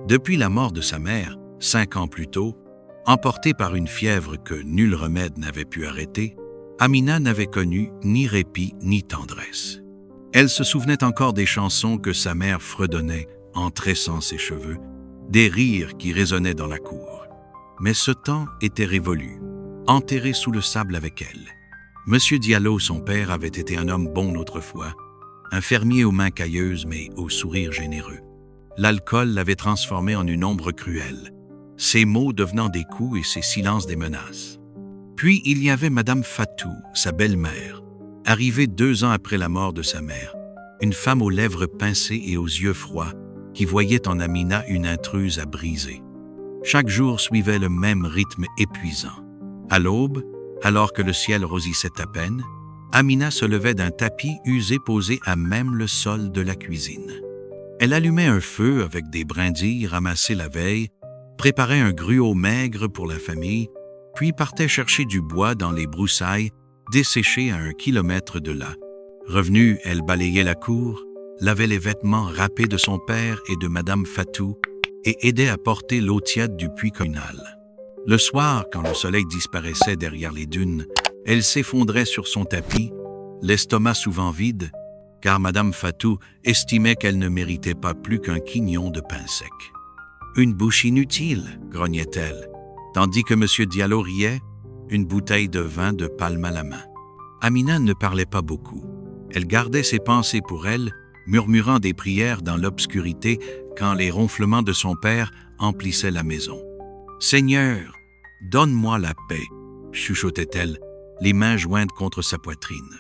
Depuis la mort de sa mère, 5 ans plus tôt, emportée par une fièvre que nul remède n'avait pu arrêter, Amina n'avait connu ni répit ni tendresse. Elle se souvenait encore des chansons que sa mère fredonnait en tressant ses cheveux, des rires qui résonnaient dans la cour. Mais ce temps était révolu, enterré sous le sable avec elle. Monsieur Diallo, son père, avait été un homme bon autrefois, un fermier aux mains cailleuses mais au sourire généreux. L'alcool l'avait transformé en une ombre cruelle, ses mots devenant des coups et ses silences des menaces. Puis il y avait Madame Fatou, sa belle-mère, arrivée 2 ans après la mort de sa mère, une femme aux lèvres pincées et aux yeux froids, qui voyait en Amina une intruse à briser. Chaque jour suivait le même rythme épuisant. À l'aube, alors que le ciel rosissait à peine, Amina se levait d'un tapis usé posé à même le sol de la cuisine. Elle allumait un feu avec des brindilles ramassées la veille, préparait un gruau maigre pour la famille, puis partait chercher du bois dans les broussailles desséchées à 1 kilomètre de là. Revenue, elle balayait la cour, lavait les vêtements râpés de son père et de Madame Fatou et aidait à porter l'eau tiède du puits communal. Le soir, quand le soleil disparaissait derrière les dunes, elle s'effondrait sur son tapis, l'estomac souvent vide, car Madame Fatou estimait qu'elle ne méritait pas plus qu'un quignon de pain sec. « Une bouche inutile », grognait-elle, tandis que M. Diallo riait, une bouteille de vin de palme à la main. Amina ne parlait pas beaucoup. Elle gardait ses pensées pour elle, murmurant des prières dans l'obscurité quand les ronflements de son père emplissaient la maison. « Seigneur, donne-moi la paix », chuchotait-elle, les mains jointes contre sa poitrine.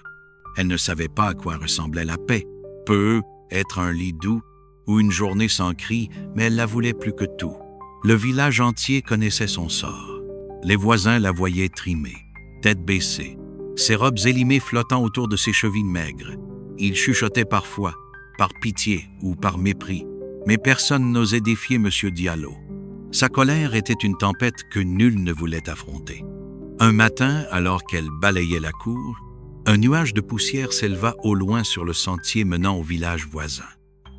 Elle ne savait pas à quoi ressemblait la paix. Peu, être un lit doux ou une journée sans cri, mais elle la voulait plus que tout. Le village entier connaissait son sort. Les voisins la voyaient trimée, tête baissée, ses robes élimées flottant autour de ses chevilles maigres. Ils chuchotaient parfois, par pitié ou par mépris, mais personne n'osait défier M. Diallo. Sa colère était une tempête que nul ne voulait affronter. Un matin, alors qu'elle balayait la cour, un nuage de poussière s'éleva au loin sur le sentier menant au village voisin.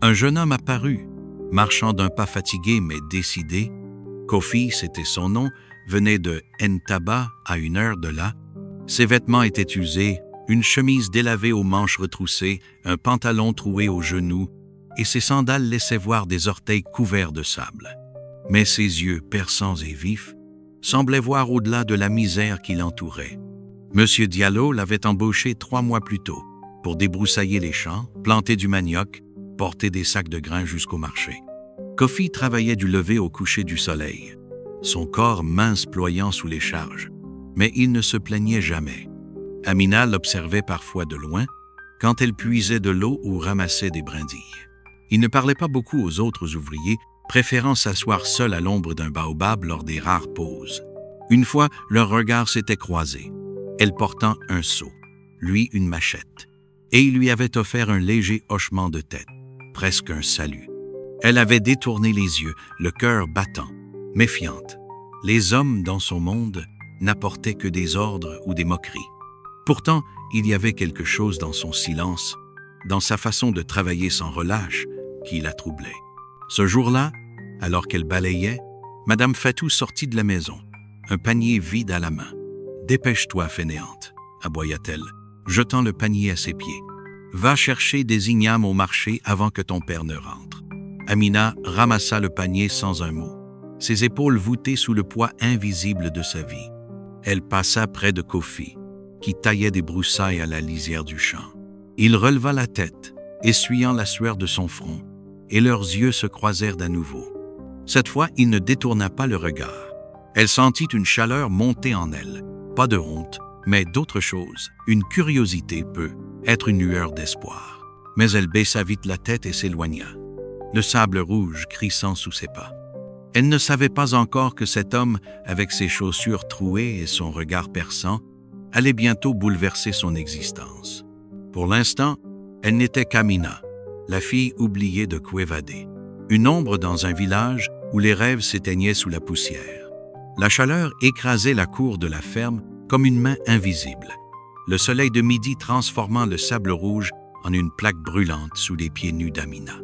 Un jeune homme apparut, marchant d'un pas fatigué mais décidé. Kofi, c'était son nom, venait de Ntaba à 1 heure de là. Ses vêtements étaient usés, une chemise délavée aux manches retroussées, un pantalon troué aux genoux, et ses sandales laissaient voir des orteils couverts de sable. Mais ses yeux, perçants et vifs, semblaient voir au-delà de la misère qui l'entourait. Monsieur Diallo l'avait embauché 3 mois plus tôt pour débroussailler les champs, planter du manioc, porter des sacs de grains jusqu'au marché. Kofi travaillait du lever au coucher du soleil, son corps mince ployant sous les charges, mais il ne se plaignait jamais. Amina l'observait parfois de loin, quand elle puisait de l'eau ou ramassait des brindilles. Il ne parlait pas beaucoup aux autres ouvriers, préférant s'asseoir seul à l'ombre d'un baobab lors des rares pauses. Une fois, leurs regards s'étaient croisés, elle portant un seau, lui une machette, et il lui avait offert un léger hochement de tête, presque un salut. Elle avait détourné les yeux, le cœur battant, méfiante. Les hommes dans son monde n'apportaient que des ordres ou des moqueries. Pourtant, il y avait quelque chose dans son silence, dans sa façon de travailler sans relâche, qui la troublait. Ce jour-là, alors qu'elle balayait, Madame Fatou sortit de la maison, un panier vide à la main. « Dépêche-toi, fainéante », aboya-t-elle, jetant le panier à ses pieds. « Va chercher des ignames au marché avant que ton père ne rentre. » Amina ramassa le panier sans un mot, ses épaules voûtées sous le poids invisible de sa vie. Elle passa près de Kofi, qui taillait des broussailles à la lisière du champ. Il releva la tête, essuyant la sueur de son front, et leurs yeux se croisèrent d'à nouveau. Cette fois, il ne détourna pas le regard. Elle sentit une chaleur monter en elle, pas de honte, mais d'autre chose, une curiosité peut être une lueur d'espoir. Mais elle baissa vite la tête et s'éloigna, le sable rouge crissant sous ses pas. Elle ne savait pas encore que cet homme, avec ses chaussures trouées et son regard perçant, allait bientôt bouleverser son existence. Pour l'instant, elle n'était qu'Amina, la fille oubliée de Kouévadé, une ombre dans un village où les rêves s'éteignaient sous la poussière. La chaleur écrasait la cour de la ferme comme une main invisible, le soleil de midi transformant le sable rouge en une plaque brûlante sous les pieds nus d'Amina.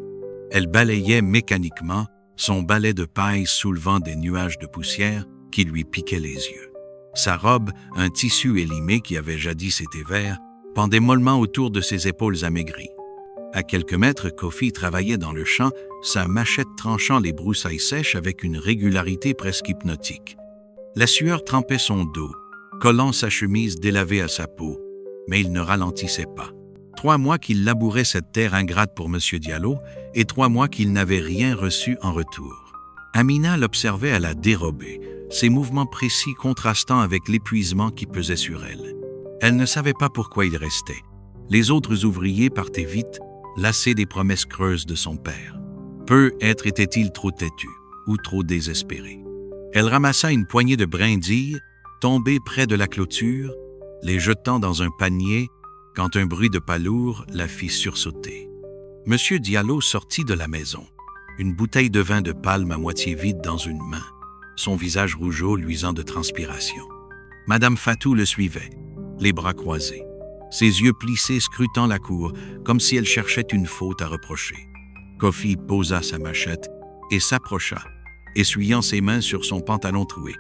Elle balayait mécaniquement, son balai de paille soulevant des nuages de poussière qui lui piquaient les yeux. Sa robe, un tissu élimé qui avait jadis été vert, pendait mollement autour de ses épaules amaigries. À quelques mètres, Kofi travaillait dans le champ, sa machette tranchant les broussailles sèches avec une régularité presque hypnotique. La sueur trempait son dos, collant sa chemise délavée à sa peau, mais il ne ralentissait pas. 3 mois qu'il labourait cette terre ingrate pour M. Diallo et 3 mois qu'il n'avait rien reçu en retour. Amina l'observait à la dérobée, ses mouvements précis contrastant avec l'épuisement qui pesait sur elle. Elle ne savait pas pourquoi il restait. Les autres ouvriers partaient vite, lassés des promesses creuses de son père. Peut-être était-il trop têtu ou trop désespéré. Elle ramassa une poignée de brindilles, tombées près de la clôture, les jetant dans un panier quand un bruit de pas lourd la fit sursauter. M. Diallo sortit de la maison, une bouteille de vin de palme à moitié vide dans une main, son visage rougeau luisant de transpiration. Madame Fatou le suivait, les bras croisés, ses yeux plissés scrutant la cour, comme si elle cherchait une faute à reprocher. Kofi posa sa machette et s'approcha, essuyant ses mains sur son pantalon troué.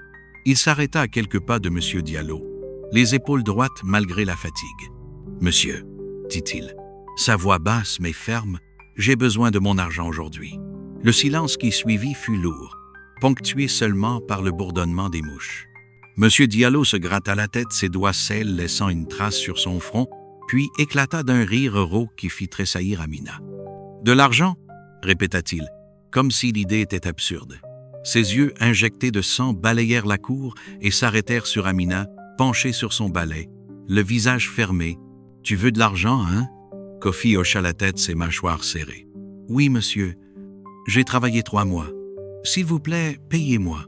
Il s'arrêta à quelques pas de M. Diallo, les épaules droites malgré la fatigue. « Monsieur, dit-il, sa voix basse mais ferme, j'ai besoin de mon argent aujourd'hui. » Le silence qui suivit fut lourd, ponctué seulement par le bourdonnement des mouches. M. Diallo se gratta la tête, ses doigts sales laissant une trace sur son front, puis éclata d'un rire rauque qui fit tressaillir Amina. « De l'argent ?» répéta-t-il, comme si l'idée était absurde. Ses yeux injectés de sang balayèrent la cour et s'arrêtèrent sur Amina, penchée sur son balai, le visage fermé. « Tu veux de l'argent, hein ?» Kofi hocha la tête, ses mâchoires serrées. « Oui, monsieur. J'ai travaillé 3 mois. S'il vous plaît, payez-moi. »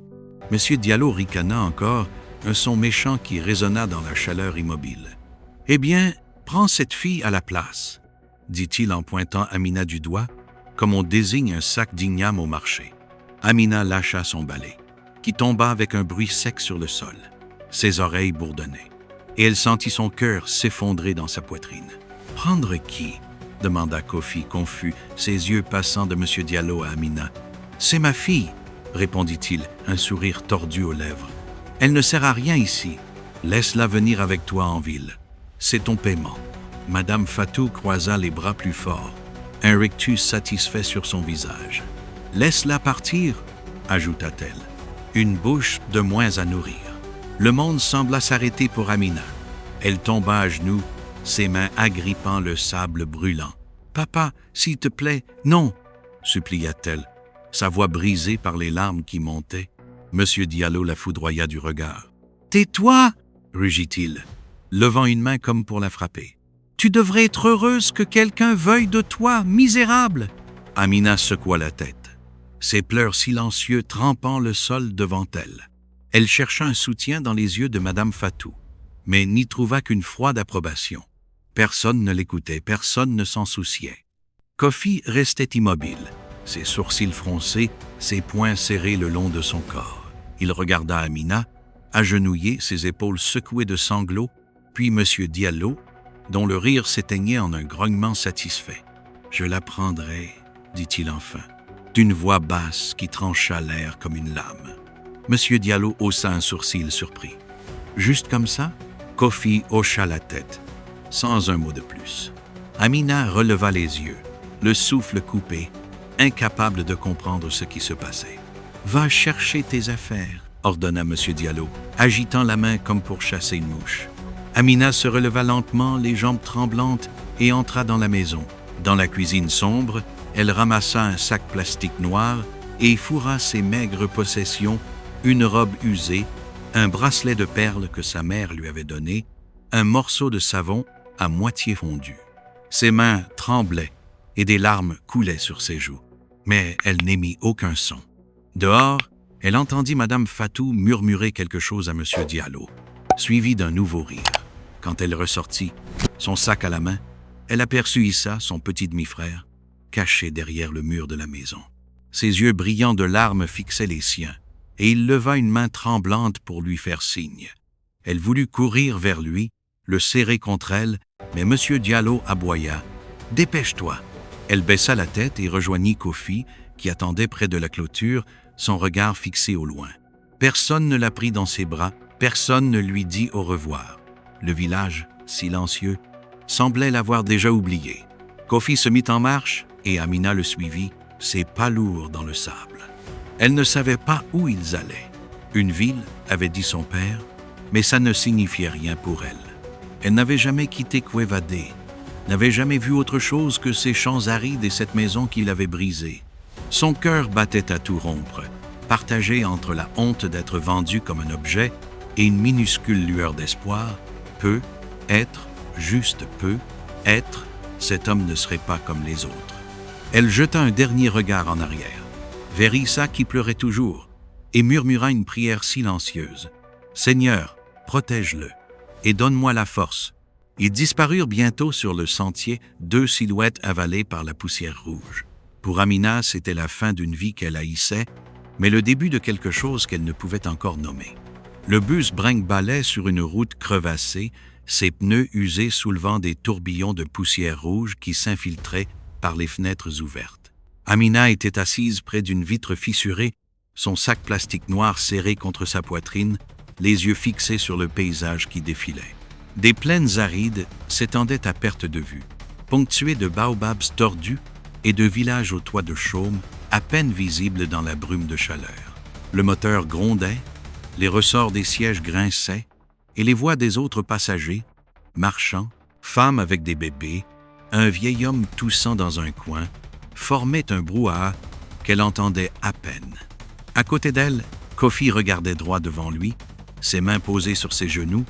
M. Diallo ricana encore, un son méchant qui résonna dans la chaleur immobile. « Eh bien, prends cette fille à la place, » dit-il en pointant Amina du doigt, comme on désigne un sac d'igname au marché. Amina lâcha son balai, qui tomba avec un bruit sec sur le sol. Ses oreilles bourdonnaient, et elle sentit son cœur s'effondrer dans sa poitrine. « Prendre qui ?» demanda Kofi, confus, ses yeux passant de M. Diallo à Amina. « C'est ma fille, » répondit-il, un sourire tordu aux lèvres. « Elle ne sert à rien ici. Laisse-la venir avec toi en ville. C'est ton paiement. » Madame Fatou croisa les bras plus fort, un rictus satisfait sur son visage. « Laisse-la partir, » ajouta-t-elle. Une bouche de moins à nourrir. Le monde sembla s'arrêter pour Amina. Elle tomba à genoux, ses mains agrippant le sable brûlant. « Papa, s'il te plaît, non !» supplia-t-elle, sa voix brisée par les larmes qui montaient. M. Diallo la foudroya du regard. « Tais-toi !» rugit-il, levant une main comme pour la frapper. « Tu devrais être heureuse que quelqu'un veuille de toi, misérable !» Amina secoua la tête, ses pleurs silencieux trempant le sol devant elle. Elle chercha un soutien dans les yeux de Madame Fatou, mais n'y trouva qu'une froide approbation. Personne ne l'écoutait, personne ne s'en souciait. Kofi restait immobile, ses sourcils froncés, ses poings serrés le long de son corps. Il regarda Amina, agenouillée, ses épaules secouées de sanglots, puis M. Diallo, dont le rire s'éteignait en un grognement satisfait. « Je la prendrai, » dit-il enfin, d'une voix basse qui trancha l'air comme une lame. M. Diallo haussa un sourcil surpris. « Juste comme ça ?» Kofi hocha la tête, sans un mot de plus. Amina releva les yeux, le souffle coupé, incapable de comprendre ce qui se passait. « Va chercher tes affaires, » ordonna M. Diallo, agitant la main comme pour chasser une mouche. Amina se releva lentement, les jambes tremblantes, et entra dans la maison. Dans la cuisine sombre, elle ramassa un sac plastique noir et y fourra ses maigres possessions, une robe usée, un bracelet de perles que sa mère lui avait donné, un morceau de savon à moitié fondu. Ses mains tremblaient et des larmes coulaient sur ses joues, mais elle n'émit aucun son. Dehors, elle entendit Madame Fatou murmurer quelque chose à M. Diallo, suivi d'un nouveau rire. Quand elle ressortit, son sac à la main, elle aperçut Issa, son petit demi-frère, caché derrière le mur de la maison. Ses yeux brillants de larmes fixaient les siens, et il leva une main tremblante pour lui faire signe. Elle voulut courir vers lui, le serrer contre elle, mais M. Diallo aboya. « Dépêche-toi !» Elle baissa la tête et rejoignit Kofi, qui attendait près de la clôture, son regard fixé au loin. Personne ne la prit dans ses bras, personne ne lui dit au revoir. Le village, silencieux, semblait l'avoir déjà oublié. Kofi se mit en marche et Amina le suivit, ses pas lourds dans le sable. Elle ne savait pas où ils allaient. Une ville, avait dit son père, mais ça ne signifiait rien pour elle. Elle n'avait jamais quitté Kwevadé, n'avait jamais vu autre chose que ces champs arides et cette maison qui l'avait brisée. Son cœur battait à tout rompre, partagé entre la honte d'être vendu comme un objet et une minuscule lueur d'espoir. Peu, être, juste peu, être, cet homme ne serait pas comme les autres. Elle jeta un dernier regard en arrière, vers Issa qui pleurait toujours, et murmura une prière silencieuse. « Seigneur, protège-le, et donne-moi la force. » Ils disparurent bientôt sur le sentier, deux silhouettes avalées par la poussière rouge. Pour Amina, c'était la fin d'une vie qu'elle haïssait, mais le début de quelque chose qu'elle ne pouvait encore nommer. Le bus brinque-ballait sur une route crevassée, ses pneus usés soulevant des tourbillons de poussière rouge qui s'infiltraient par les fenêtres ouvertes. Amina était assise près d'une vitre fissurée, son sac plastique noir serré contre sa poitrine, les yeux fixés sur le paysage qui défilait. Des plaines arides s'étendaient à perte de vue, ponctuées de baobabs tordus et de villages aux toits de chaume, à peine visibles dans la brume de chaleur. Le moteur grondait, les ressorts des sièges grinçaient, et les voix des autres passagers, marchands, femmes avec des bébés, un vieil homme toussant dans un coin, formaient un brouhaha qu'elle entendait à peine. À côté d'elle, Kofi regardait droit devant lui, ses mains posées sur ses genoux,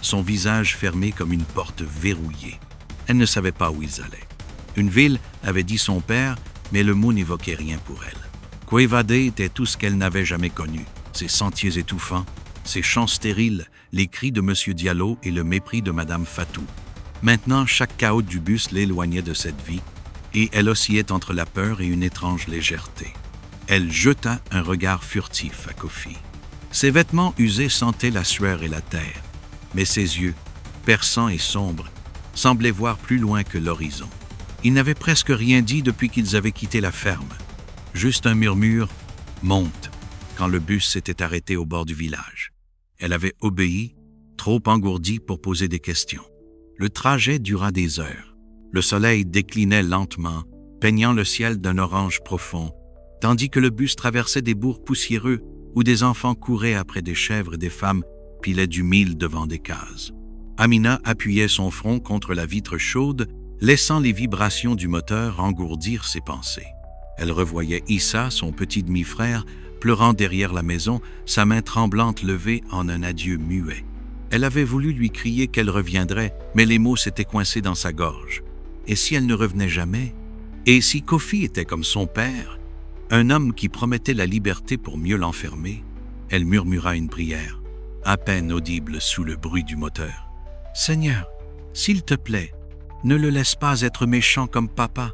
son visage fermé comme une porte verrouillée. Elle ne savait pas où ils allaient. Une ville, avait dit son père, mais le mot n'évoquait rien pour elle. Kwevadé était tout ce qu'elle n'avait jamais connu, ses sentiers étouffants, ses champs stériles, les cris de M. Diallo et le mépris de Mme Fatou. Maintenant, chaque chaos du bus l'éloignait de cette vie, et elle oscillait entre la peur et une étrange légèreté. Elle jeta un regard furtif à Kofi. Ses vêtements usés sentaient la sueur et la terre, mais ses yeux, perçants et sombres, semblaient voir plus loin que l'horizon. Il n'avait presque rien dit depuis qu'ils avaient quitté la ferme. Juste un murmure « Monte » quand le bus s'était arrêté au bord du village. Elle avait obéi, trop engourdie pour poser des questions. Le trajet dura des heures. Le soleil déclinait lentement, peignant le ciel d'un orange profond, tandis que le bus traversait des bourgs poussiéreux où des enfants couraient après des chèvres et des femmes pilaient du mil devant des cases. Amina appuyait son front contre la vitre chaude, laissant les vibrations du moteur engourdir ses pensées. Elle revoyait Issa, son petit demi-frère, pleurant derrière la maison, sa main tremblante levée en un adieu muet. Elle avait voulu lui crier qu'elle reviendrait, mais les mots s'étaient coincés dans sa gorge. Et si elle ne revenait jamais? Et si Kofi était comme son père, un homme qui promettait la liberté pour mieux l'enfermer? Elle murmura une prière, à peine audible sous le bruit du moteur. « Seigneur, s'il te plaît, ne le laisse pas être méchant comme papa.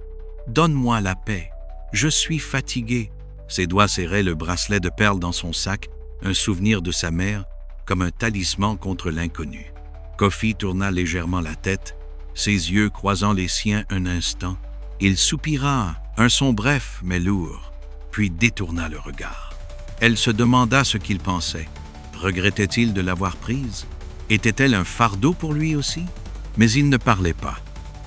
Donne-moi la paix. Je suis fatiguée. » Ses doigts serraient le bracelet de perles dans son sac, un souvenir de sa mère, comme un talisman contre l'inconnu. Kofi tourna légèrement la tête, ses yeux croisant les siens un instant. Il soupira, un son bref mais lourd, puis détourna le regard. Elle se demanda ce qu'il pensait. Regrettait-il de l'avoir prise? Était-elle un fardeau pour lui aussi? Mais il ne parlait pas,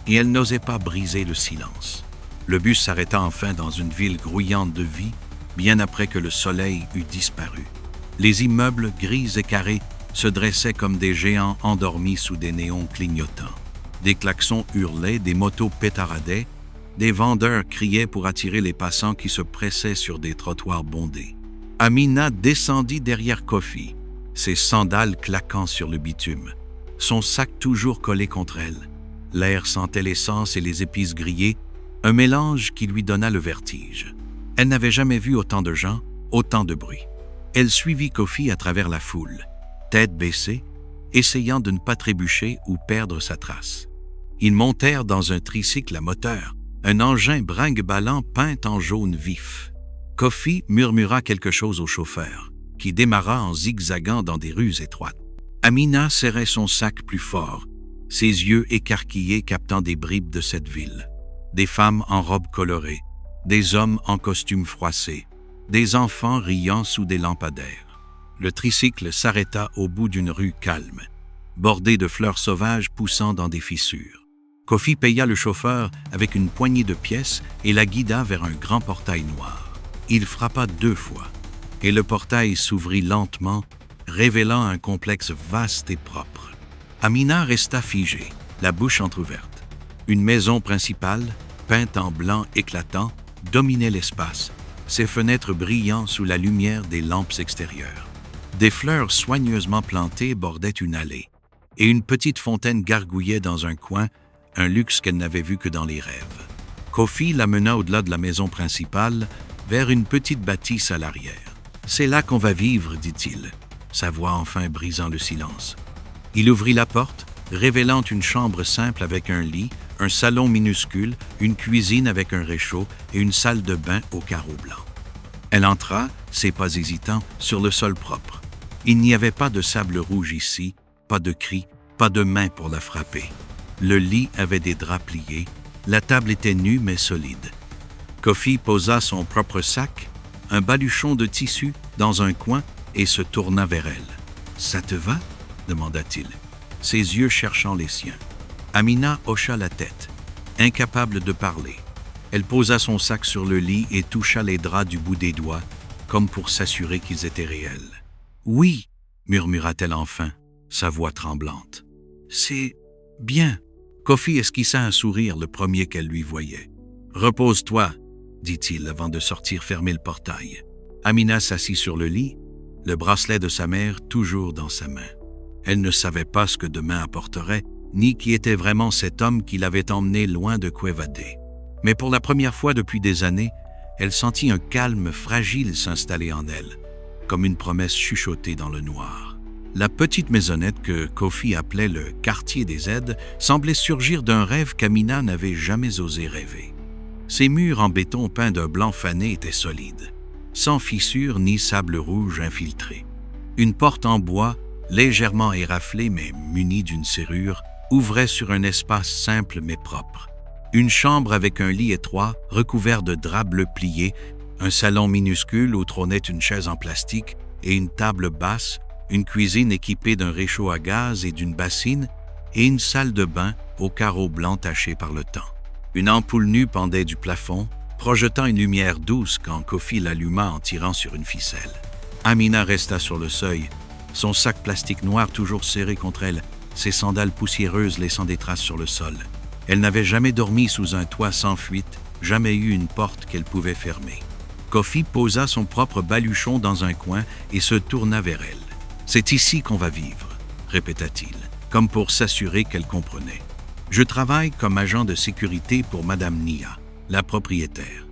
et elle n'osait pas briser le silence. Le bus s'arrêta enfin dans une ville grouillante de vie, bien après que le soleil eut disparu. Les immeubles gris et carrés se dressaient comme des géants endormis sous des néons clignotants. Des klaxons hurlaient, des motos pétaradaient, des vendeurs criaient pour attirer les passants qui se pressaient sur des trottoirs bondés. Amina descendit derrière Kofi, ses sandales claquant sur le bitume, son sac toujours collé contre elle. L'air sentait l'essence et les épices grillées, un mélange qui lui donna le vertige. Elle n'avait jamais vu autant de gens, autant de bruit. Elle suivit Kofi à travers la foule, tête baissée, essayant de ne pas trébucher ou perdre sa trace. Ils montèrent dans un tricycle à moteur, un engin brinque-ballant peint en jaune vif. Kofi murmura quelque chose au chauffeur, qui démarra en zigzagant dans des rues étroites. Amina serrait son sac plus fort, ses yeux écarquillés captant des bribes de cette ville. Des femmes en robes colorées, des hommes en costume froissé, des enfants riant sous des lampadaires. Le tricycle s'arrêta au bout d'une rue calme, bordée de fleurs sauvages poussant dans des fissures. Kofi paya le chauffeur avec une poignée de pièces et la guida vers un grand portail noir. Il frappa 2 fois, et le portail s'ouvrit lentement, révélant un complexe vaste et propre. Amina resta figée, la bouche entr'ouverte. Une maison principale, peinte en blanc éclatant, dominait l'espace, ses fenêtres brillant sous la lumière des lampes extérieures. Des fleurs soigneusement plantées bordaient une allée, et une petite fontaine gargouillait dans un coin, un luxe qu'elle n'avait vu que dans les rêves. Kofi la mena au-delà de la maison principale, vers une petite bâtisse à l'arrière. « C'est là qu'on va vivre, dit-il, sa voix enfin brisant le silence. Il ouvrit la porte, révélant une chambre simple avec un lit, un salon minuscule, une cuisine avec un réchaud et une salle de bain aux carreaux blancs. Elle entra, ses pas hésitants, sur le sol propre. Il n'y avait pas de sable rouge ici, pas de cris, pas de main pour la frapper. Le lit avait des draps pliés, la table était nue mais solide. Kofi posa son propre sac, un baluchon de tissu, dans un coin et se tourna vers elle. « Ça te va ?» demanda-t-il, ses yeux cherchant les siens. Amina hocha la tête, incapable de parler. Elle posa son sac sur le lit et toucha les draps du bout des doigts, comme pour s'assurer qu'ils étaient réels. « Oui, » murmura-t-elle enfin, sa voix tremblante. « C'est bien. » Kofi esquissa un sourire le premier qu'elle lui voyait. « Repose-toi, » dit-il avant de sortir fermer le portail. Amina s'assit sur le lit, le bracelet de sa mère toujours dans sa main. Elle ne savait pas ce que demain apporterait, ni qui était vraiment cet homme qui l'avait emmenée loin de Kwevadé. Mais pour la première fois depuis des années, elle sentit un calme fragile s'installer en elle, comme une promesse chuchotée dans le noir. La petite maisonnette que Kofi appelait le quartier des aides semblait surgir d'un rêve qu'Amina n'avait jamais osé rêver. Ses murs en béton peints d'un blanc fané étaient solides, sans fissures ni sable rouge infiltré. Une porte en bois, légèrement éraflée mais munie d'une serrure, ouvrait sur un espace simple mais propre. Une chambre avec un lit étroit, recouvert de draps bleus pliés, un salon minuscule où trônait une chaise en plastique et une table basse, une cuisine équipée d'un réchaud à gaz et d'une bassine, et une salle de bain aux carreaux blancs tachés par le temps. Une ampoule nue pendait du plafond, projetant une lumière douce quand Kofi l'alluma en tirant sur une ficelle. Amina resta sur le seuil, son sac plastique noir toujours serré contre elle, ses sandales poussiéreuses laissant des traces sur le sol. Elle n'avait jamais dormi sous un toit sans fuite, jamais eu une porte qu'elle pouvait fermer. Kofi posa son propre baluchon dans un coin et se tourna vers elle. « C'est ici qu'on va vivre », répéta-t-il, comme pour s'assurer qu'elle comprenait. « Je travaille comme agent de sécurité pour Madame Nia, la propriétaire.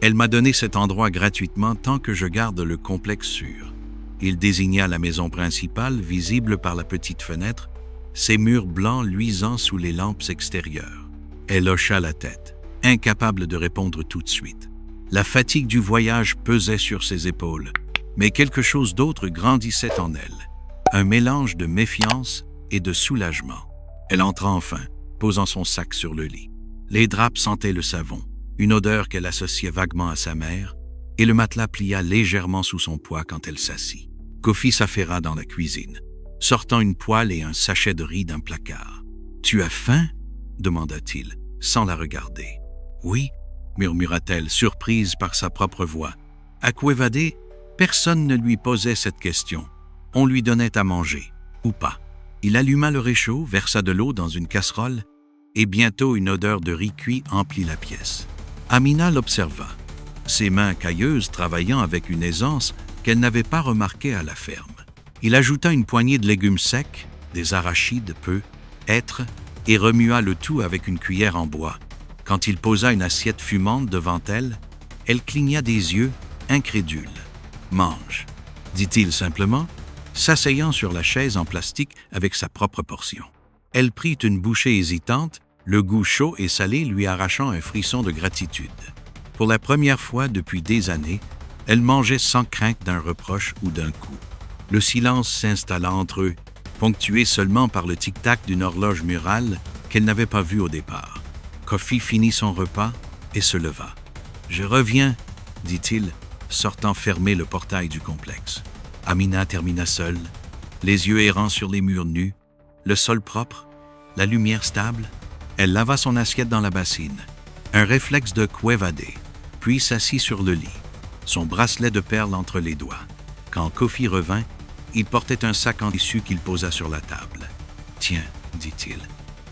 Elle m'a donné cet endroit gratuitement tant que je garde le complexe sûr. » Il désigna la maison principale, visible par la petite fenêtre, ses murs blancs luisant sous les lampes extérieures. Elle hocha la tête, incapable de répondre tout de suite. La fatigue du voyage pesait sur ses épaules, mais quelque chose d'autre grandissait en elle, un mélange de méfiance et de soulagement. Elle entra enfin, posant son sac sur le lit. Les draps sentaient le savon, une odeur qu'elle associait vaguement à sa mère, et le matelas plia légèrement sous son poids quand elle s'assit. Kofi s'affaira dans la cuisine, sortant une poêle et un sachet de riz d'un placard. « Tu as faim ?» demanda-t-il, sans la regarder. « Oui » murmura-t-elle, surprise par sa propre voix. À Kwevadé, personne ne lui posait cette question. On lui donnait à manger, ou pas. Il alluma le réchaud, versa de l'eau dans une casserole, et bientôt une odeur de riz cuit emplit la pièce. Amina l'observa, ses mains cailleuses travaillant avec une aisance qu'elle n'avait pas remarquée à la ferme. Il ajouta une poignée de légumes secs, des arachides peu, hêtres, et remua le tout avec une cuillère en bois. Quand il posa une assiette fumante devant elle, elle cligna des yeux, incrédule. « Mange », dit-il simplement, s'asseyant sur la chaise en plastique avec sa propre portion. Elle prit une bouchée hésitante, le goût chaud et salé lui arrachant un frisson de gratitude. Pour la première fois depuis des années, elle mangeait sans crainte d'un reproche ou d'un coup. Le silence s'installa entre eux, ponctué seulement par le tic-tac d'une horloge murale qu'elle n'avait pas vue au départ. Kofi finit son repas et se leva. « Je reviens, dit-il, sortant fermer le portail du complexe. Amina termina seule, les yeux errants sur les murs nus, le sol propre, la lumière stable. Elle lava son assiette dans la bassine, un réflexe de Quevadé, puis s'assit sur le lit, son bracelet de perles entre les doigts. Quand Kofi revint, il portait un sac en tissu qu'il posa sur la table. « Tiens, dit-il,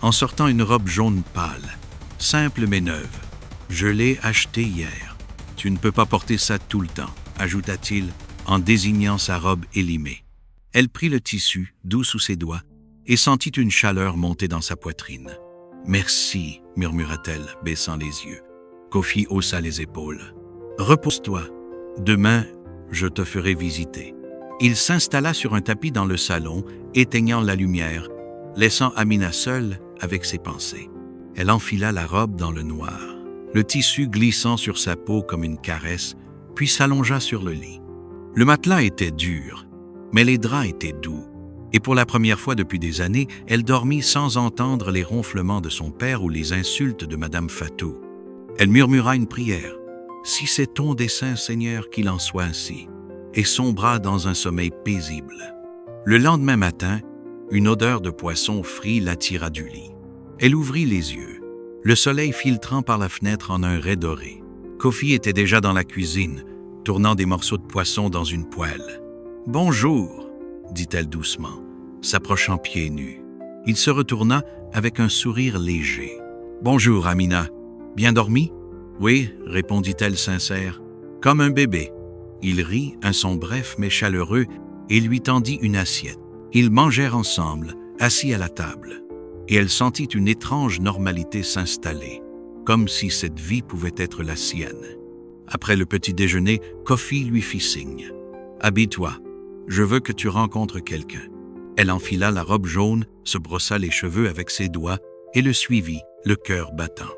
en sortant une robe jaune pâle, simple mais neuve. Je l'ai achetée hier. Tu ne peux pas porter ça tout le temps, ajouta-t-il en désignant sa robe élimée. Elle prit le tissu, doux sous ses doigts, et sentit une chaleur monter dans sa poitrine. « Merci, murmura-t-elle, baissant les yeux. Kofi haussa les épaules. « Repose-toi. Demain, je te ferai visiter. » Il s'installa sur un tapis dans le salon, éteignant la lumière, laissant Amina seule avec ses pensées. Elle enfila la robe dans le noir, le tissu glissant sur sa peau comme une caresse, puis s'allongea sur le lit. Le matelas était dur, mais les draps étaient doux, et pour la première fois depuis des années, elle dormit sans entendre les ronflements de son père ou les insultes de Madame Fatou. Elle murmura une prière. « Si c'est ton dessein, Seigneur, qu'il en soit ainsi », et sombra dans un sommeil paisible. Le lendemain matin, une odeur de poisson frit l'attira du lit. Elle ouvrit les yeux, le soleil filtrant par la fenêtre en un ray doré. Kofi était déjà dans la cuisine, tournant des morceaux de poisson dans une poêle. « Bonjour », dit-elle doucement, s'approchant pieds nus. Il se retourna avec un sourire léger. « Bonjour, Amina. Bien dormi? »« Oui, » répondit-elle sincère, « comme un bébé. » Il rit, un son bref mais chaleureux, et lui tendit une assiette. Ils mangèrent ensemble, assis à la table, et elle sentit une étrange normalité s'installer, comme si cette vie pouvait être la sienne. Après le petit déjeuner, Kofi lui fit signe. « Habille-toi, je veux que tu rencontres quelqu'un. » Elle enfila la robe jaune, se brossa les cheveux avec ses doigts et le suivit, le cœur battant.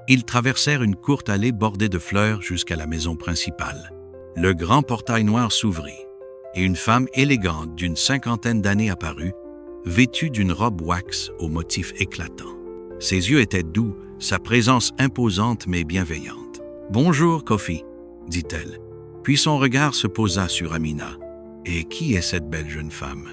Ils traversèrent une courte allée bordée de fleurs jusqu'à la maison principale. Le grand portail noir s'ouvrit, et une femme élégante d'une 50aine d'années apparut, vêtue d'une robe wax aux motifs éclatants. Ses yeux étaient doux, sa présence imposante mais bienveillante. « Bonjour, Kofi, » dit-elle. Puis son regard se posa sur Amina. « Et qui est cette belle jeune femme ?»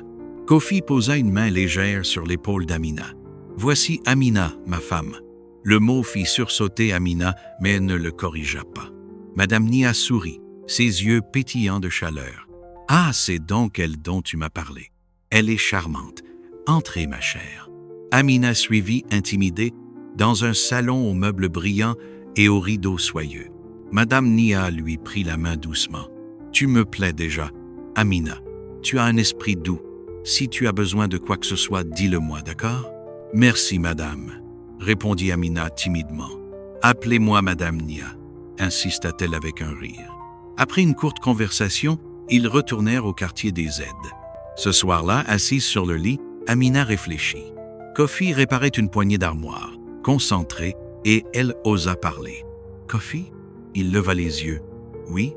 Kofi posa une main légère sur l'épaule d'Amina. « Voici Amina, ma femme. » Le mot fit sursauter Amina, mais elle ne le corrigea pas. Madame Nia sourit, ses yeux pétillants de chaleur. « Ah, c'est donc elle dont tu m'as parlé. Elle est charmante. Entrez, ma chère. » Amina suivit, intimidée, dans un salon aux meubles brillants et aux rideaux soyeux. Madame Nia lui prit la main doucement. « Tu me plais déjà, Amina. Tu as un esprit doux. Si tu as besoin de quoi que ce soit, dis-le-moi, d'accord? »« Merci, madame, » répondit Amina timidement. « Appelez-moi Madame Nia, » insista-t-elle avec un rire. Après une courte conversation, ils retournèrent au quartier des aides. Ce soir-là, assise sur le lit, Amina réfléchit. Kofi réparait une poignée d'armoire, concentrée, et elle osa parler. « Kofi ?» Il leva les yeux. « Oui. »«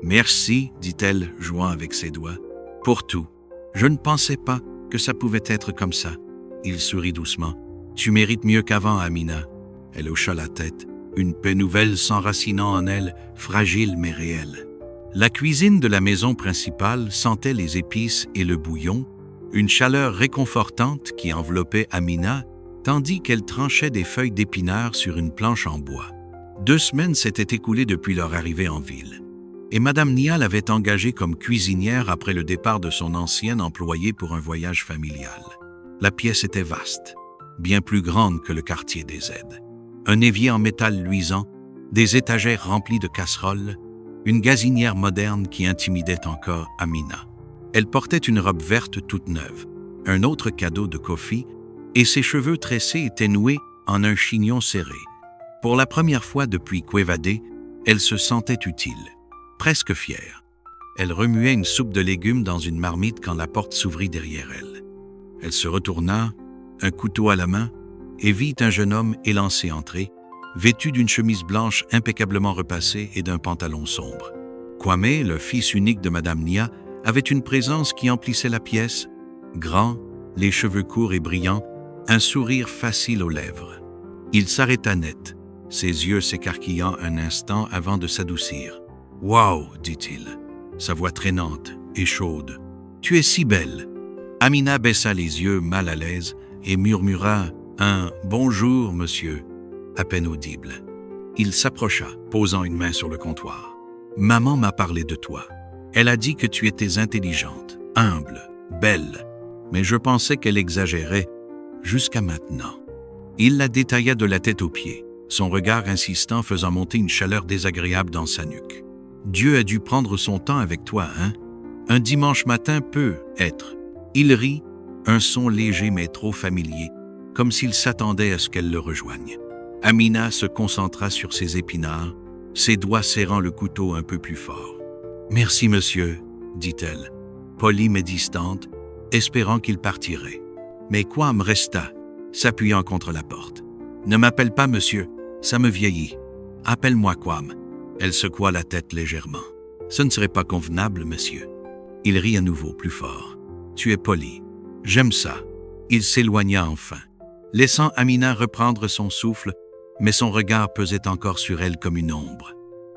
Merci, » dit-elle, jouant avec ses doigts. « Pour tout. Je ne pensais pas que ça pouvait être comme ça. » Il sourit doucement. « Tu mérites mieux qu'avant, Amina. » Elle hocha la tête, une paix nouvelle s'enracinant en elle, fragile mais réelle. La cuisine de la maison principale sentait les épices et le bouillon, une chaleur réconfortante qui enveloppait Amina, tandis qu'elle tranchait des feuilles d'épinards sur une planche en bois. 2 semaines s'étaient écoulées depuis leur arrivée en ville, et Madame Nia l'avait engagée comme cuisinière après le départ de son ancienne employée pour un voyage familial. La pièce était vaste, bien plus grande que le quartier des aides. Un évier en métal luisant, des étagères remplies de casseroles, une gazinière moderne qui intimidait encore Amina. Elle portait une robe verte toute neuve, un autre cadeau de Kofi, et ses cheveux tressés étaient noués en un chignon serré. Pour la première fois depuis Quevadé, elle se sentait utile, presque fière. Elle remuait une soupe de légumes dans une marmite quand la porte s'ouvrit derrière elle. Elle se retourna, un couteau à la main, et vit un jeune homme élancé entrer, vêtu d'une chemise blanche impeccablement repassée et d'un pantalon sombre. Kwame, le fils unique de Madame Nia, avait une présence qui emplissait la pièce, grand, les cheveux courts et brillants, un sourire facile aux lèvres. Il s'arrêta net, ses yeux s'écarquillant un instant avant de s'adoucir. « Wow !» dit-il, sa voix traînante et chaude. « Tu es si belle !» Amina baissa les yeux mal à l'aise et murmura un « Bonjour, monsieur », à peine audible. Il s'approcha, posant une main sur le comptoir. « Maman m'a parlé de toi. Elle a dit que tu étais intelligente, humble, belle, mais je pensais qu'elle exagérait jusqu'à maintenant. » Il la détailla de la tête aux pieds, son regard insistant faisant monter une chaleur désagréable dans sa nuque. « Dieu a dû prendre son temps avec toi, hein? Un dimanche matin peut être. » Il rit, un son léger mais trop familier, comme s'il s'attendait à ce qu'elle le rejoigne. Amina se concentra sur ses épinards, ses doigts serrant le couteau un peu plus fort. « Merci, monsieur, » dit-elle, polie mais distante, espérant qu'il partirait. Mais Kwame resta, s'appuyant contre la porte. « Ne m'appelle pas monsieur, ça me vieillit. Appelle-moi Kwame. » Elle secoua la tête légèrement. « Ce ne serait pas convenable, monsieur. » Il rit à nouveau, plus fort. « Tu es poli. J'aime ça. » Il s'éloigna enfin, laissant Amina reprendre son souffle, mais son regard pesait encore sur elle comme une ombre.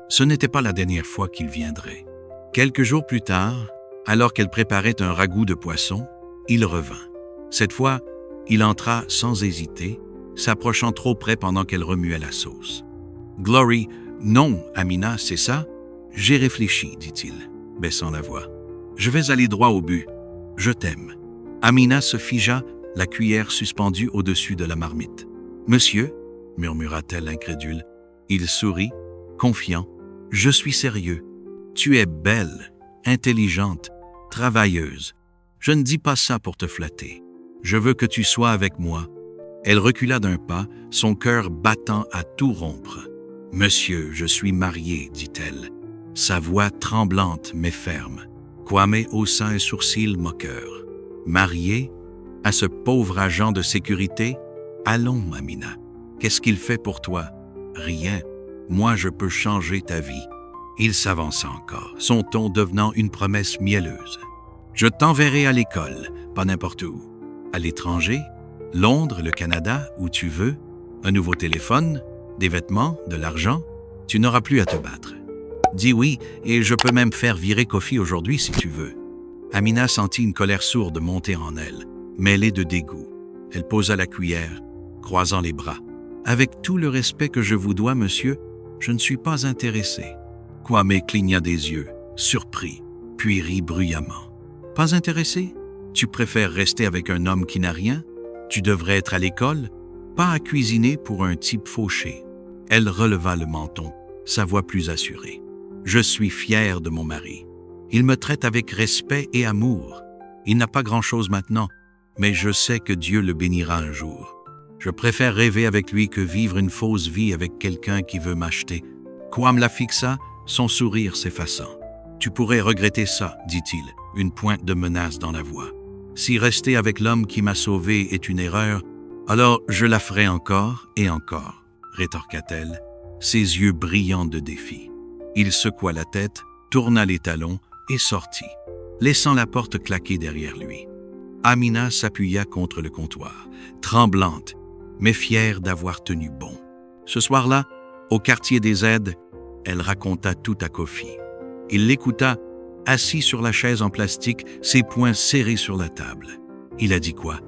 Ce n'était pas la dernière fois qu'il viendrait. Quelques jours plus tard, alors qu'elle préparait un ragoût de poisson, il revint. Cette fois, il entra sans hésiter, s'approchant trop près pendant qu'elle remuait la sauce. « Glory, non, Amina, c'est ça? »« J'ai réfléchi, dit-il, baissant la voix. Je vais aller droit au but. Je t'aime. » Amina se figea, la cuillère suspendue au-dessus de la marmite. « Monsieur, » murmura-t-elle incrédule. Il sourit, confiant. « Je suis sérieux. Tu es belle, intelligente, travailleuse. Je ne dis pas ça pour te flatter. Je veux que tu sois avec moi. » Elle recula d'un pas, son cœur battant à tout rompre. « Monsieur, je suis mariée, dit-elle, sa voix tremblante mais ferme. Kwame haussa un sourcil moqueur. « Mariée? À ce pauvre agent de sécurité? Allons, Amina. Qu'est-ce qu'il fait pour toi? Rien. Moi, je peux changer ta vie. » Il s'avança encore, son ton devenant une promesse mielleuse. « Je t'enverrai à l'école, pas n'importe où. À l'étranger, Londres, le Canada, où tu veux, un nouveau téléphone, des vêtements, de l'argent, tu n'auras plus à te battre. Dis oui, et je peux même faire virer Kofi aujourd'hui si tu veux. » Amina sentit une colère sourde monter en elle, mêlée de dégoût. Elle posa la cuillère, croisant les bras. « Avec tout le respect que je vous dois, monsieur, je ne suis pas intéressé. » Kwame cligna des yeux, surpris, puis rit bruyamment. « Pas intéressé? Tu préfères rester avec un homme qui n'a rien? Tu devrais être à l'école, pas à cuisiner pour un type fauché. » Elle releva le menton, sa voix plus assurée. « Je suis fière de mon mari. Il me traite avec respect et amour. Il n'a pas grand-chose maintenant, mais je sais que Dieu le bénira un jour. Je préfère rêver avec lui que vivre une fausse vie avec quelqu'un qui veut m'acheter. » Kwame la fixa, son sourire s'effaçant. « Tu pourrais regretter ça, dit-il, une pointe de menace dans la voix. Si rester avec l'homme qui m'a sauvé est une erreur, alors je la ferai encore et encore, » rétorqua-t-elle, ses yeux brillants de défi. Il secoua la tête, tourna les talons et sortit, laissant la porte claquer derrière lui. Amina s'appuya contre le comptoir, tremblante, mais fière d'avoir tenu bon. Ce soir-là, au quartier des aides, elle raconta tout à Kofi. Il l'écouta, assis sur la chaise en plastique, ses poings serrés sur la table. « Il a dit quoi ?»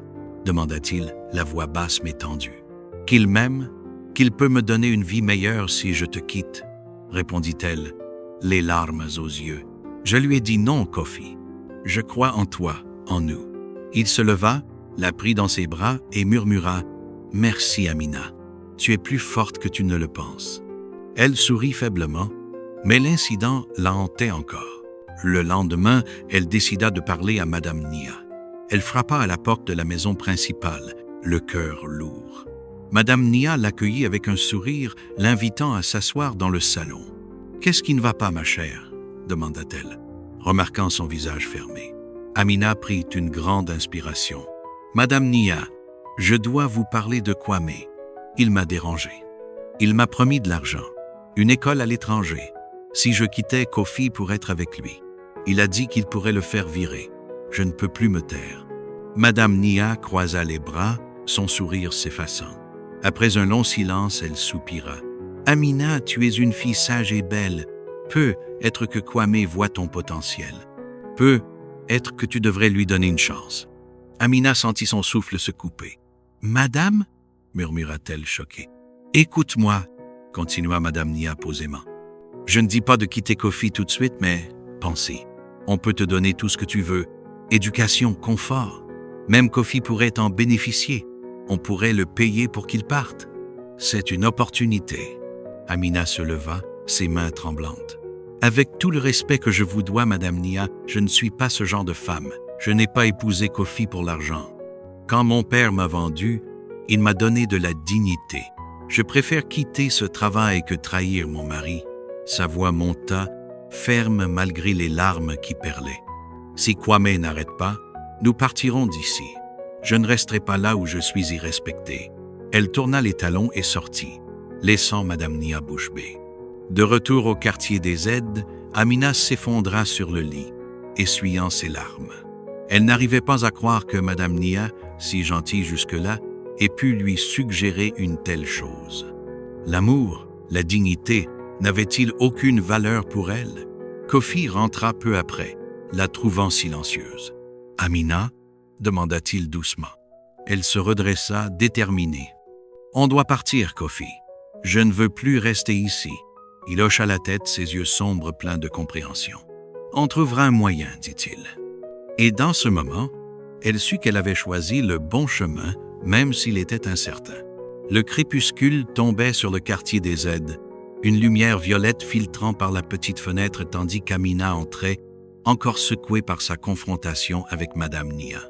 demanda-t-il, la voix basse mais tendue. « Qu'il m'aime, qu'il peut me donner une vie meilleure si je te quitte, » répondit-elle, les larmes aux yeux. « Je lui ai dit non, Kofi. Je crois en toi, en nous. » Il se leva, la prit dans ses bras et murmura « Merci, Amina. Tu es plus forte que tu ne le penses. » Elle sourit faiblement, mais l'incident la hantait encore. Le lendemain, elle décida de parler à Madame Nia. Elle frappa à la porte de la maison principale, le cœur lourd. Madame Nia l'accueillit avec un sourire, l'invitant à s'asseoir dans le salon. « Qu'est-ce qui ne va pas, ma chère ?» demanda-t-elle, remarquant son visage fermé. Amina prit une grande inspiration. « Madame Nia, je dois vous parler de Kwame. Il m'a dérangé. Il m'a promis de l'argent, une école à l'étranger, si je quittais Kofi pour être avec lui. Il a dit qu'il pourrait le faire virer. Je ne peux plus me taire. » Madame Nia croisa les bras, son sourire s'effaçant. Après un long silence, elle soupira. Amina, tu es une fille sage et belle. Peut-être que Kwame voit ton potentiel. Peut-être que tu devrais lui donner une chance. Amina sentit son souffle se couper. « Madame » murmura-t-elle choquée. « Écoute-moi » continua Madame Nia posément. « Je ne dis pas de quitter Kofi tout de suite, mais pensez. On peut te donner tout ce que tu veux. Éducation, confort. Même Kofi pourrait en bénéficier. On pourrait le payer pour qu'il parte. C'est une opportunité. » Amina se leva, ses mains tremblantes. « Avec tout le respect que je vous dois, Madame Nia, je ne suis pas ce genre de femme. Je n'ai pas épousé Kofi pour l'argent. Quand mon père m'a vendu, il m'a donné de la dignité. Je préfère quitter ce travail que trahir mon mari. » Sa voix monta, ferme malgré les larmes qui perlaient. « Si Kwame n'arrête pas, nous partirons d'ici. Je ne resterai pas là où je suis irrespectée. » Elle tourna les talons et sortit, laissant Madame Nia bouche bée. De retour au quartier des aides, Amina s'effondra sur le lit, essuyant ses larmes. Elle n'arrivait pas à croire que Madame Nia, si gentille jusque-là, ait pu lui suggérer une telle chose. L'amour, la dignité, n'avaient-ils aucune valeur pour elle? Kofi rentra peu après, la trouvant silencieuse. « Amina » demanda-t-il doucement. Elle se redressa, déterminée. « On doit partir, Kofi. Je ne veux plus rester ici. » Il hocha la tête, ses yeux sombres pleins de compréhension. « On trouvera un moyen, dit-il. » Et dans ce moment, elle sut qu'elle avait choisi le bon chemin, même s'il était incertain. Le crépuscule tombait sur le quartier des aides, une lumière violette filtrant par la petite fenêtre tandis qu'Amina entrait, encore secouée par sa confrontation avec Madame Nia.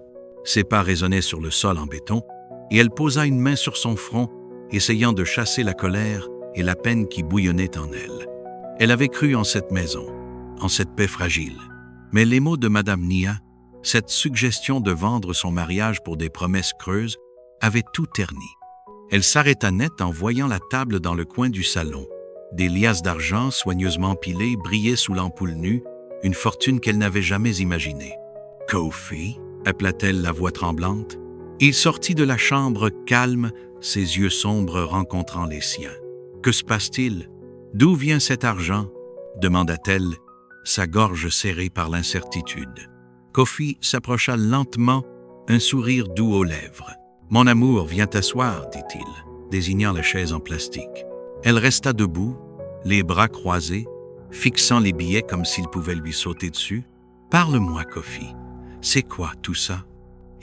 Ses pas résonnaient sur le sol en béton, et elle posa une main sur son front, essayant de chasser la colère et la peine qui bouillonnait en elle. Elle avait cru en cette maison, en cette paix fragile. Mais les mots de Madame Nia, cette suggestion de vendre son mariage pour des promesses creuses, avaient tout terni. Elle s'arrêta net en voyant la table dans le coin du salon. Des liasses d'argent soigneusement pilées brillaient sous l'ampoule nue, une fortune qu'elle n'avait jamais imaginée. « Kofi » appela-t-elle la voix tremblante. Il sortit de la chambre calme, ses yeux sombres rencontrant les siens. « Que se passe-t-il? D'où vient cet argent? » demanda-t-elle, sa gorge serrée par l'incertitude. Kofi s'approcha lentement, un sourire doux aux lèvres. « Mon amour, viens t'asseoir, dit-il, désignant la chaise en plastique. Elle resta debout, les bras croisés, fixant les billets comme s'ils pouvaient lui sauter dessus. « Parle-moi, Kofi. C'est quoi tout ça? »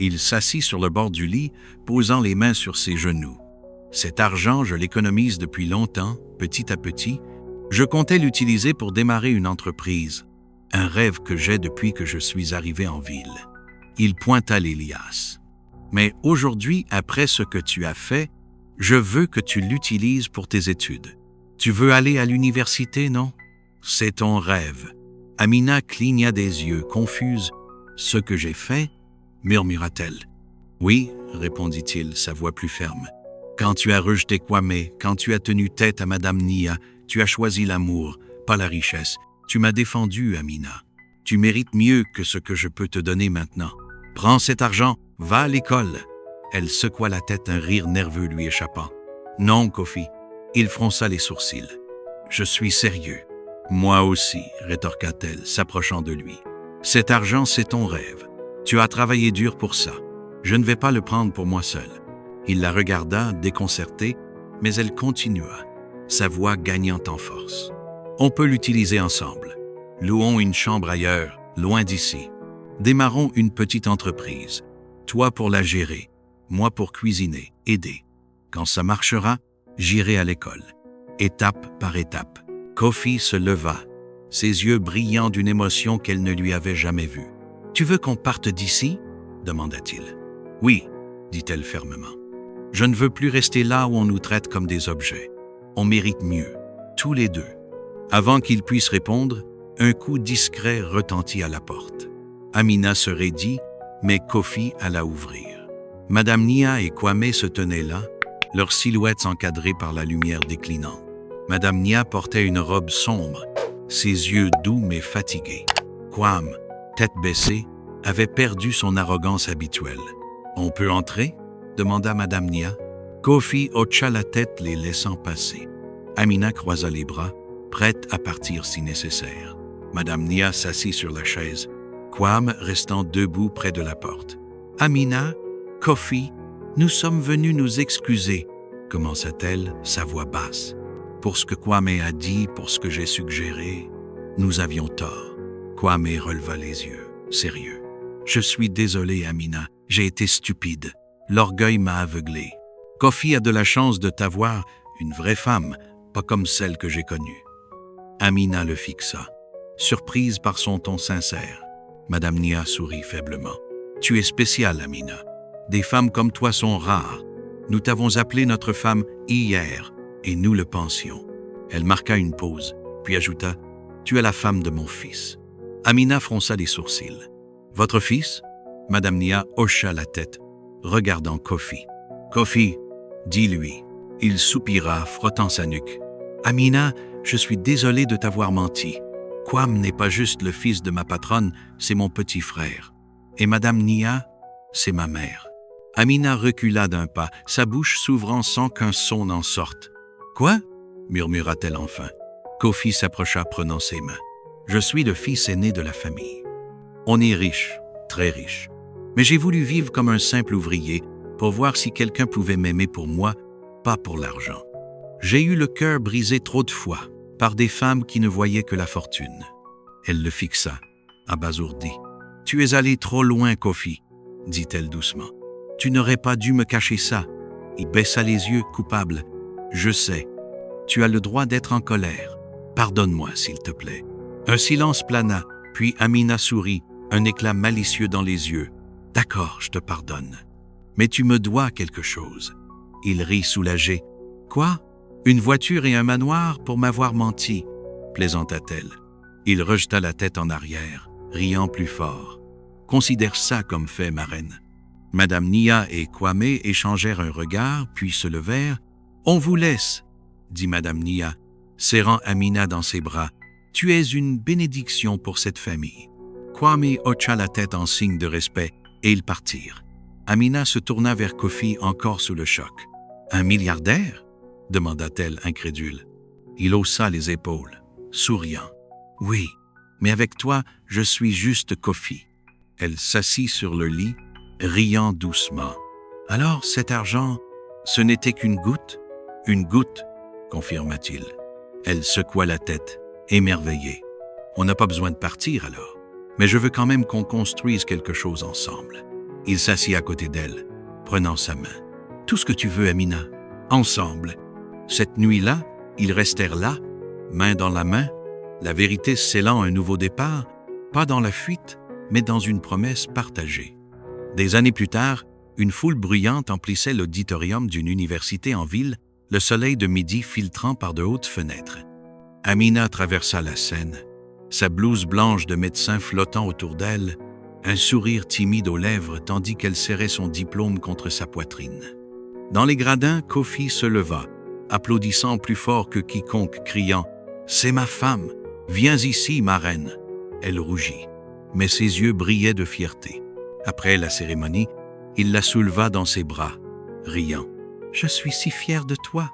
Il s'assit sur le bord du lit, posant les mains sur ses genoux. « Cet argent, je l'économise depuis longtemps, petit à petit. Je comptais l'utiliser pour démarrer une entreprise, un rêve que j'ai depuis que je suis arrivé en ville. » Il pointa les liasses. « Mais aujourd'hui, après ce que tu as fait, je veux que tu l'utilises pour tes études. Tu veux aller à l'université, non? C'est ton rêve. » Amina cligna des yeux, confuse. « Ce que j'ai fait? » murmura-t-elle. « Oui, répondit-il, sa voix plus ferme. Quand tu as rejeté Kwame, quand tu as tenu tête à Madame Nia, tu as choisi l'amour, pas la richesse. Tu m'as défendu, Amina. Tu mérites mieux que ce que je peux te donner maintenant. Prends cet argent, va à l'école. » Elle secoua la tête, un rire nerveux lui échappant. « Non, Kofi. » Il fronça les sourcils. « Je suis sérieux. »« Moi aussi, » rétorqua-t-elle, s'approchant de lui. « Cet argent, c'est ton rêve. Tu as travaillé dur pour ça. Je ne vais pas le prendre pour moi seul. » Il la regarda, déconcerté, mais elle continua, sa voix gagnant en force. « On peut l'utiliser ensemble. Louons une chambre ailleurs, loin d'ici. Démarrons une petite entreprise. Toi pour la gérer, moi pour cuisiner, aider. Quand ça marchera, j'irai à l'école. » Étape par étape. Kofi se leva, ses yeux brillants d'une émotion qu'elle ne lui avait jamais vue. « Tu veux qu'on parte d'ici? » demanda-t-il. « Oui, » dit-elle fermement. « Je ne veux plus rester là où on nous traite comme des objets. On mérite mieux, tous les deux. » Avant qu'il puisse répondre, un coup discret retentit à la porte. Amina se raidit, mais Kofi alla ouvrir. Madame Nia et Kwame se tenaient là, leurs silhouettes encadrées par la lumière déclinante. Madame Nia portait une robe sombre, ses yeux doux mais fatigués. Kwame, tête baissée, avait perdu son arrogance habituelle. « On peut entrer ?» demanda Madame Nia. Kofi hocha la tête, les laissant passer. Amina croisa les bras, prête à partir si nécessaire. Madame Nia s'assit sur la chaise, Kwame restant debout près de la porte. « Amina, Kofi, nous sommes venus nous excuser, » commença-t-elle, sa voix basse. « Pour ce que Kwame a dit, pour ce que j'ai suggéré, nous avions tort. » Kwame releva les yeux, sérieux. « Je suis désolé, Amina, j'ai été stupide. L'orgueil m'a aveuglé. Kofi a de la chance de t'avoir, une vraie femme, pas comme celle que j'ai connue. » Amina le fixa, surprise par son ton sincère. Madame Nia sourit faiblement. « Tu es spéciale, Amina. Des femmes comme toi sont rares. Nous t'avons appelé notre femme hier, et nous le pensions. » Elle marqua une pause, puis ajouta « Tu es la femme de mon fils. » Amina fronça les sourcils. « Votre fils ?» Madame Nia hocha la tête, regardant Kofi. « Kofi, dis-lui. » Il soupira, frottant sa nuque. « Amina, je suis désolé de t'avoir menti. Kwame n'est pas juste le fils de ma patronne, c'est mon petit frère. Et Madame Nia, c'est ma mère. » Amina recula d'un pas, sa bouche s'ouvrant sans qu'un son n'en sorte. « Quoi ?» murmura-t-elle enfin. Kofi s'approcha prenant ses mains. « Je suis le fils aîné de la famille. On est riche, très riche. Mais j'ai voulu vivre comme un simple ouvrier pour voir si quelqu'un pouvait m'aimer pour moi, pas pour l'argent. J'ai eu le cœur brisé trop de fois par des femmes qui ne voyaient que la fortune. » Elle le fixa, abasourdie. « Tu es allé trop loin, Kofi, » dit-elle doucement. « Tu n'aurais pas dû me cacher ça. » Il baissa les yeux, coupable. « Je sais. Tu as le droit d'être en colère. Pardonne-moi, s'il te plaît. » Un silence plana, puis Amina sourit, un éclat malicieux dans les yeux. « D'accord, je te pardonne. Mais tu me dois quelque chose. » Il rit soulagé. « Quoi? Une voiture et un manoir pour m'avoir menti, » plaisanta-t-elle. Il rejeta la tête en arrière, riant plus fort. « Considère ça comme fait, ma reine. » Madame Nia et Kwame échangèrent un regard, puis se levèrent. « On vous laisse, » dit Madame Nia, serrant Amina dans ses bras. « Tu es une bénédiction pour cette famille. » Kwame hocha la tête en signe de respect, et ils partirent. Amina se tourna vers Kofi encore sous le choc. « Un milliardaire ?» demanda-t-elle incrédule. Il haussa les épaules, souriant. « Oui, mais avec toi, je suis juste Kofi. » Elle s'assit sur le lit, riant doucement. « Alors, cet argent, ce n'était qu'une goutte ?»« Une goutte, » confirma-t-il. Elle secoua la tête, émerveillée. « On n'a pas besoin de partir alors, mais je veux quand même qu'on construise quelque chose ensemble. » Il s'assit à côté d'elle, prenant sa main. « Tout ce que tu veux, Amina, ensemble. » Cette nuit-là, ils restèrent là, main dans la main, la vérité scellant un nouveau départ, pas dans la fuite, mais dans une promesse partagée. Des années plus tard, une foule bruyante emplissait l'auditorium d'une université en ville, le soleil de midi filtrant par de hautes fenêtres. Amina traversa la scène, sa blouse blanche de médecin flottant autour d'elle, un sourire timide aux lèvres tandis qu'elle serrait son diplôme contre sa poitrine. Dans les gradins, Kofi se leva, applaudissant plus fort que quiconque, criant « C'est ma femme! Viens ici, ma reine! » Elle rougit, mais ses yeux brillaient de fierté. Après la cérémonie, il la souleva dans ses bras, riant. « Je suis si fier de toi, »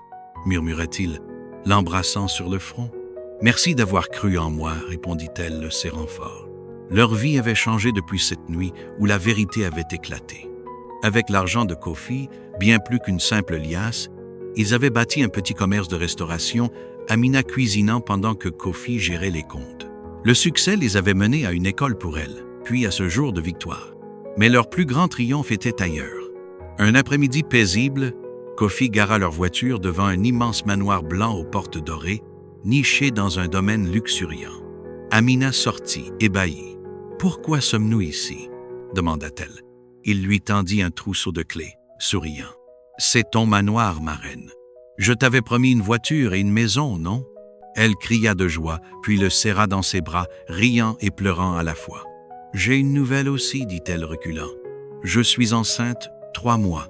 murmura-t-il, l'embrassant sur le front. « Merci d'avoir cru en moi, » répondit-elle, le serrant fort. Leur vie avait changé depuis cette nuit où la vérité avait éclaté. Avec l'argent de Kofi, bien plus qu'une simple liasse, ils avaient bâti un petit commerce de restauration, Amina cuisinant pendant que Kofi gérait les comptes. Le succès les avait menés à une école pour elle, puis à ce jour de victoire. Mais leur plus grand triomphe était ailleurs. Un après-midi paisible, Kofi gara leur voiture devant un immense manoir blanc aux portes dorées, niché dans un domaine luxuriant. Amina sortit, ébahie. « Pourquoi sommes-nous ici ?» demanda-t-elle. Il lui tendit un trousseau de clés, souriant. « C'est ton manoir, ma reine. Je t'avais promis une voiture et une maison, non ?» Elle cria de joie, puis le serra dans ses bras, riant et pleurant à la fois. « J'ai une nouvelle aussi, dit-elle reculant. Je suis enceinte 3 mois. »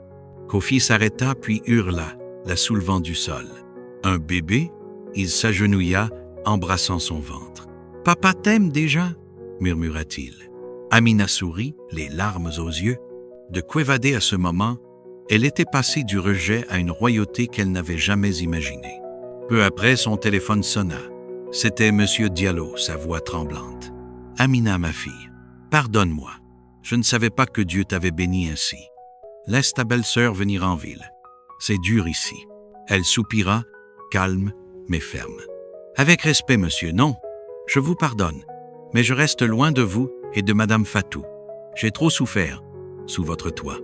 Kofi s'arrêta puis hurla, la soulevant du sol. « Un bébé ?» Il s'agenouilla, embrassant son ventre. « Papa t'aime déjà ?» murmura-t-il. Amina sourit, les larmes aux yeux. De Kwevadé à ce moment, elle était passée du rejet à une royauté qu'elle n'avait jamais imaginée. Peu après, son téléphone sonna. C'était Monsieur Diallo, sa voix tremblante. « Amina, ma fille, pardonne-moi. Je ne savais pas que Dieu t'avait bénie ainsi. Laisse ta belle-sœur venir en ville. C'est dur ici. » Elle soupira, calme mais ferme. « Avec respect, monsieur, non. Je vous pardonne. Mais je reste loin de vous et de Madame Fatou. J'ai trop souffert sous votre toit.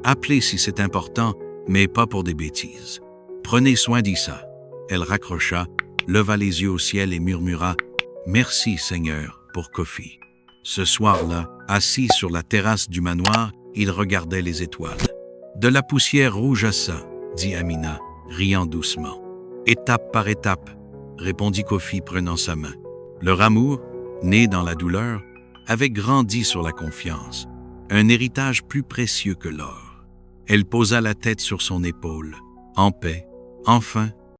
Appelez si c'est important, mais pas pour des bêtises. Prenez soin d'Issa. » Elle raccrocha, leva les yeux au ciel et murmura « Merci, Seigneur, pour Kofi. » Ce soir-là, assis sur la terrasse du manoir, il regardait les étoiles. « De la poussière rougeassa, » dit Amina, riant doucement. « Étape par étape, » répondit Kofi prenant sa main. Leur amour, né dans la douleur, avait grandi sur la confiance, un héritage plus précieux que l'or. Elle posa la tête sur son épaule, en paix, enfin,